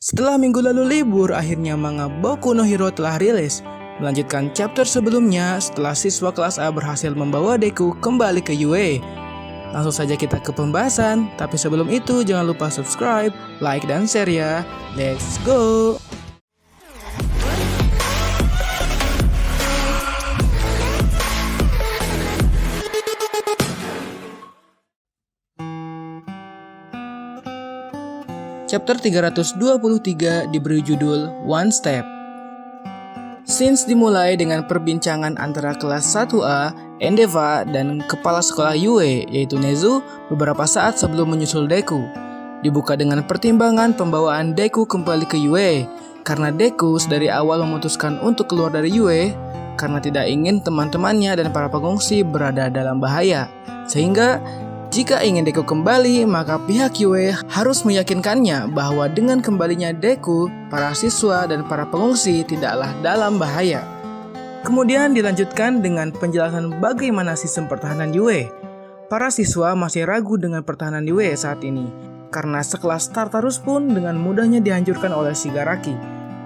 Setelah minggu lalu libur, akhirnya manga Boku no Hero telah rilis. Melanjutkan chapter sebelumnya setelah siswa kelas A berhasil membawa Deku kembali ke UA. Langsung saja kita ke pembahasan, tapi sebelum itu jangan lupa subscribe, like, dan share ya. Let's go! Chapter 323 diberi judul One Step. Scenes dimulai dengan perbincangan antara kelas 1A, Endeavor, dan kepala sekolah Yue, yaitu Nezu, beberapa saat sebelum menyusul Deku. Dibuka dengan pertimbangan pembawaan Deku kembali ke Yue, karena Deku dari awal memutuskan untuk keluar dari Yue, karena tidak ingin teman-temannya dan para pengungsi berada dalam bahaya. Sehingga jika ingin Deku kembali, maka pihak Yue harus meyakinkannya bahwa dengan kembalinya Deku, para siswa dan para pengungsi tidaklah dalam bahaya. Kemudian dilanjutkan dengan penjelasan bagaimana sistem pertahanan Yue. Para siswa masih ragu dengan pertahanan Yue saat ini, karena sekelas Tartarus pun dengan mudahnya dihancurkan oleh Shigaraki,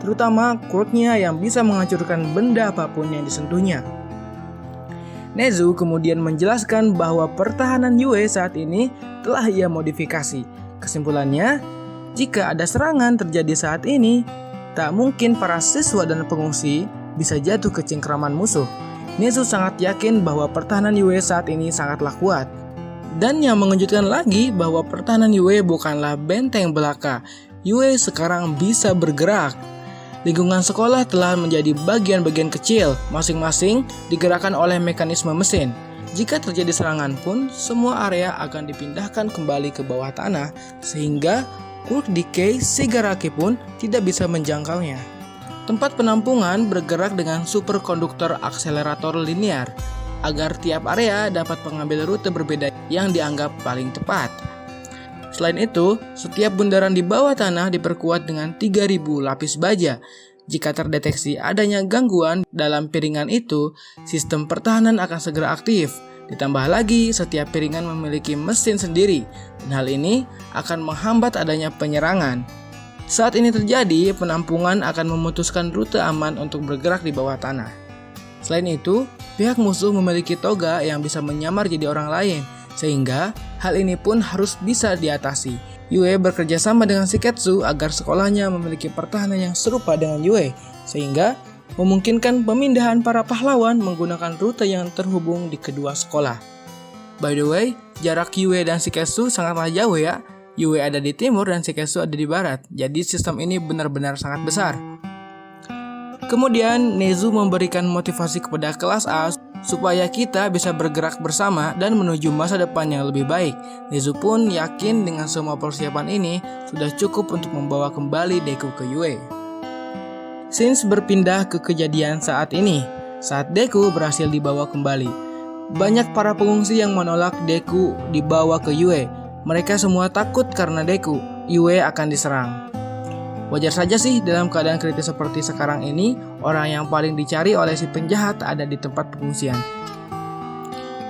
terutama quirk-nya yang bisa menghancurkan benda apapun yang disentuhnya. Nezu kemudian menjelaskan bahwa pertahanan Yue saat ini telah ia modifikasi. Kesimpulannya, jika ada serangan terjadi saat ini, tak mungkin para siswa dan pengungsi bisa jatuh ke cengkraman musuh. Nezu sangat yakin bahwa pertahanan Yue saat ini sangatlah kuat. Dan yang mengejutkan lagi bahwa pertahanan Yue bukanlah benteng belaka. Yue sekarang bisa bergerak. Lingkungan sekolah telah menjadi bagian-bagian kecil, masing-masing digerakkan oleh mekanisme mesin. Jika terjadi serangan pun, semua area akan dipindahkan kembali ke bawah tanah, sehingga quirk decay Shigaraki pun tidak bisa menjangkaunya. Tempat penampungan bergerak dengan superkonduktor akselerator linear, agar tiap area dapat mengambil rute berbeda yang dianggap paling tepat. Selain itu, setiap bundaran di bawah tanah diperkuat dengan 3000 lapis baja. Jika terdeteksi adanya gangguan dalam piringan itu, sistem pertahanan akan segera aktif. Ditambah lagi, setiap piringan memiliki mesin sendiri, dan hal ini akan menghambat adanya penyerangan. Saat ini terjadi, penampungan akan memutuskan rute aman untuk bergerak di bawah tanah. Selain itu, pihak musuh memiliki toga yang bisa menyamar jadi orang lain, sehingga hal ini pun harus bisa diatasi. Yue bekerja sama dengan Shiketsu agar sekolahnya memiliki pertahanan yang serupa dengan Yue, sehingga memungkinkan pemindahan para pahlawan menggunakan rute yang terhubung di kedua sekolah. By the way, jarak Yue dan Shiketsu sangatlah jauh ya. Yue ada di timur dan Shiketsu ada di barat, jadi sistem ini benar-benar sangat besar. Kemudian Nezu memberikan motivasi kepada kelas A supaya kita bisa bergerak bersama dan menuju masa depan yang lebih baik. Nezu pun yakin dengan semua persiapan ini sudah cukup untuk membawa kembali Deku ke Yue. Scenes berpindah ke kejadian saat ini, saat Deku berhasil dibawa kembali. Banyak para pengungsi yang menolak Deku dibawa ke Yue. Mereka semua takut karena Yue akan diserang. Wajar saja sih dalam keadaan kritis seperti sekarang ini, orang yang paling dicari oleh si penjahat ada di tempat pengungsian.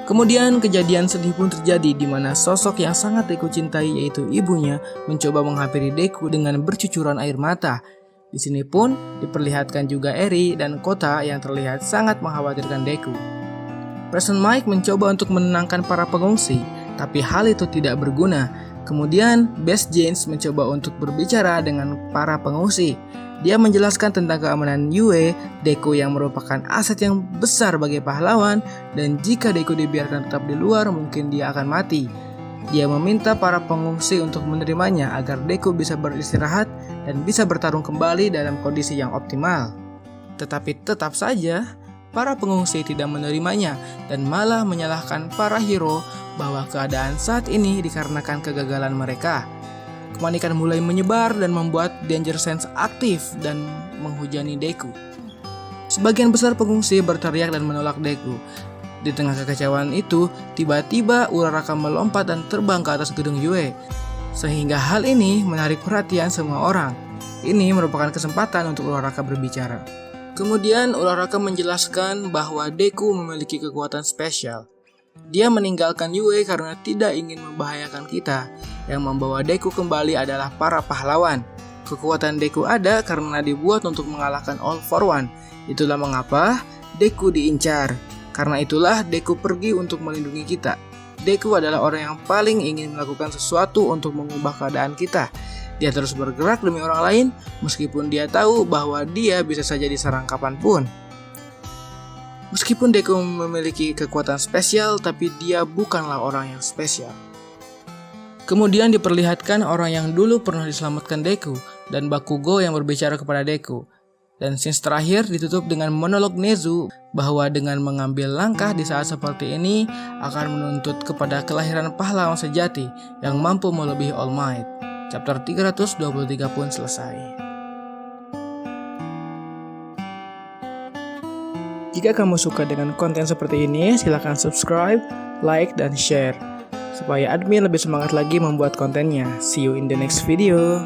Kemudian kejadian sedih pun terjadi di mana sosok yang sangat Deku cintai yaitu ibunya mencoba menghampiri Deku dengan bercucuran air mata. Di sini pun diperlihatkan juga Eri dan Kota yang terlihat sangat mengkhawatirkan Deku. Preston Mike mencoba untuk menenangkan para pengungsi, tapi hal itu tidak berguna. Kemudian, Best James mencoba untuk berbicara dengan para pengungsi. Dia menjelaskan tentang keamanan Yue, Deku yang merupakan aset yang besar bagi pahlawan, dan jika Deku dibiarkan tetap di luar, mungkin dia akan mati. Dia meminta para pengungsi untuk menerimanya agar Deku bisa beristirahat dan bisa bertarung kembali dalam kondisi yang optimal. Tetapi tetap saja, para pengungsi tidak menerimanya dan malah menyalahkan para hero bahwa keadaan saat ini dikarenakan kegagalan mereka. Kepanikan mulai menyebar dan membuat Danger Sense aktif dan menghujani Deku. Sebagian besar pengungsi berteriak dan menolak Deku. Di tengah kekacauan itu, tiba-tiba Uraraka melompat dan terbang ke atas gedung Yue. Sehingga hal ini menarik perhatian semua orang. Ini merupakan kesempatan untuk Uraraka berbicara. Kemudian Uraraka menjelaskan bahwa Deku memiliki kekuatan spesial. Dia meninggalkan Yue karena tidak ingin membahayakan kita. Yang membawa Deku kembali adalah para pahlawan. Kekuatan Deku ada karena dibuat untuk mengalahkan All for One. Itulah mengapa Deku diincar. Karena itulah Deku pergi untuk melindungi kita. Deku adalah orang yang paling ingin melakukan sesuatu untuk mengubah keadaan kita. Dia terus bergerak demi orang lain meskipun dia tahu bahwa dia bisa saja diserang kapanpun. Meskipun Deku memiliki kekuatan spesial, tapi dia bukanlah orang yang spesial. Kemudian diperlihatkan orang yang dulu pernah diselamatkan Deku dan Bakugo yang berbicara kepada Deku. Dan scene terakhir ditutup dengan monolog Nezu bahwa dengan mengambil langkah di saat seperti ini akan menuntut kepada kelahiran pahlawan sejati yang mampu melebihi All Might. Chapter 323 pun selesai. Jika kamu suka dengan konten seperti ini, silakan subscribe, like, dan share supaya admin lebih semangat lagi membuat kontennya. See you in the next video.